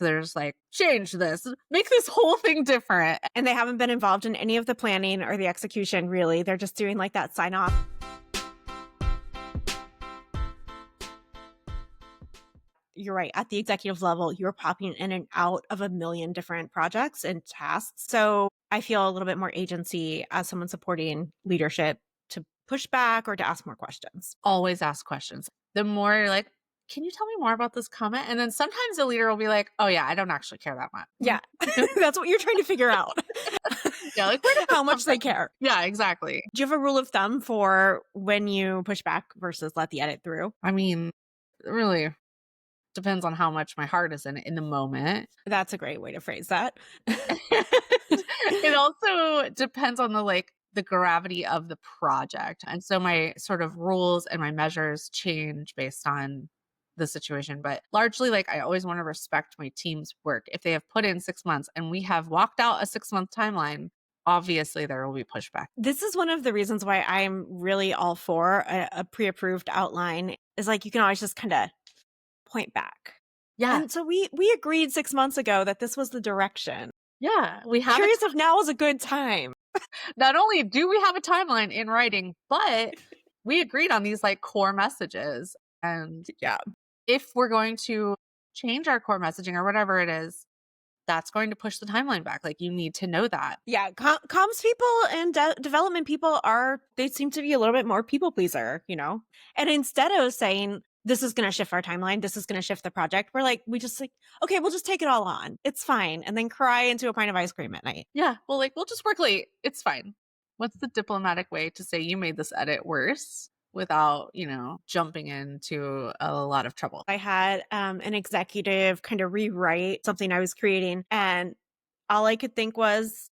There's like, change this, make this whole thing different. And they haven't been involved in any of the planning or the execution, really. They're just doing like that sign off. You're right. At the executive level, you're popping in and out of a million different projects and tasks. So I feel a little bit more agency as someone supporting leadership to push back or to ask more questions. Always ask questions. The more you're like, can you tell me more about this comment? And then sometimes the leader will be like, oh yeah, I don't actually care that much. Yeah. That's what you're trying to figure out. Yeah, like where did how much they care. Yeah, exactly. Do you have a rule of thumb for when you push back versus let the edit through? I mean, it really depends on how much my heart is in the moment. That's a great way to phrase that. It also depends on the gravity of the project. And so my sort of rules and my measures change based on the situation. But largely, I always want to respect my team's work. If they have put in 6 months and we have walked out a 6-month timeline, obviously there will be pushback. This is one of the reasons why I'm really all for a pre-approved outline is you can always just kind of point back. Yeah. And so we agreed 6 months ago that this was the direction. Yeah. We have curious if now is a good time. Not only do we have a timeline in writing, but we agreed on these core messages. And yeah, if we're going to change our core messaging or whatever it is, that's going to push the timeline back. You need to know that. Yeah. Comms people and development people they seem to be a little bit more people pleaser, And instead of saying, this is going to shift our timeline, this is going to shift the project, we're okay, we'll just take it all on. It's fine. And then cry into a pint of ice cream at night. Yeah. Well, we'll just work late. It's fine. What's the diplomatic way to say you made this edit worse without, jumping into a lot of trouble? I had an executive kind of rewrite something I was creating, and all I could think was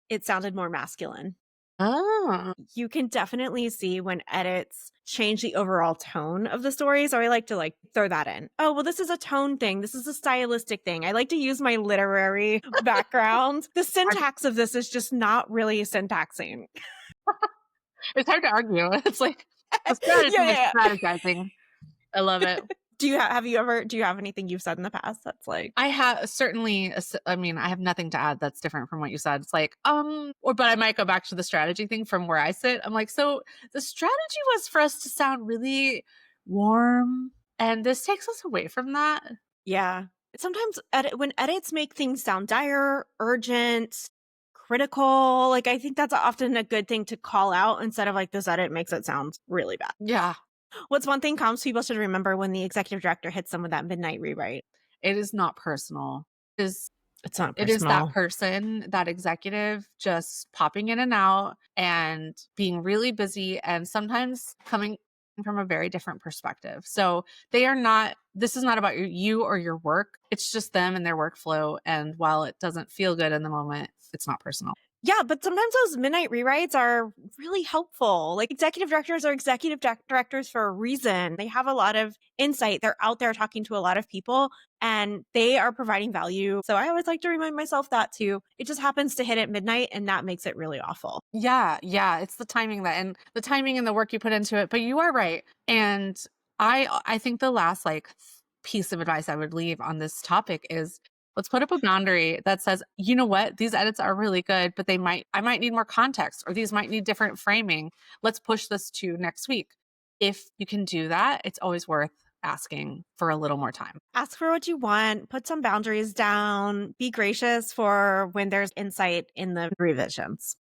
it sounded more masculine. Oh. You can definitely see when edits change the overall tone of the story. So I like to throw that in. Oh, well, this is a tone thing. This is a stylistic thing. I like to use my literary background. The syntax of this is just not really syntaxing. It's hard to argue. It's strategizing. I love it. Do you have anything you've said in the past that's I have certainly, I have nothing to add that's different from what you said. It's but I might go back to the strategy thing from where I sit. I'm so the strategy was for us to sound really warm, and this takes us away from that. Yeah. Sometimes when edits make things sound dire, urgent, critical, I think that's often a good thing to call out instead of this edit makes it sound really bad. Yeah. What's one thing comms people should remember when the executive director hits them with that midnight rewrite? It is not personal. It's not personal. It is that person, that executive, just popping in and out and being really busy and sometimes coming from a very different perspective. So this is not about you or your work. It's just them and their workflow. And while it doesn't feel good in the moment, it's not personal. Yeah, but sometimes those midnight rewrites are really helpful. Executive directors are executive directors for a reason. They have a lot of insight. They're out there talking to a lot of people and they are providing value. So I always like to remind myself that too. It just happens to hit at midnight and that makes it really awful. Yeah. It's the timing and the work you put into it. But you are right. And I think the last piece of advice I would leave on this topic is, let's put up a boundary that says, you know what, these edits are really good, but I might need more context, or these might need different framing. Let's push this to next week. If you can do that, it's always worth asking for a little more time. Ask for what you want, put some boundaries down, be gracious for when there's insight in the revisions.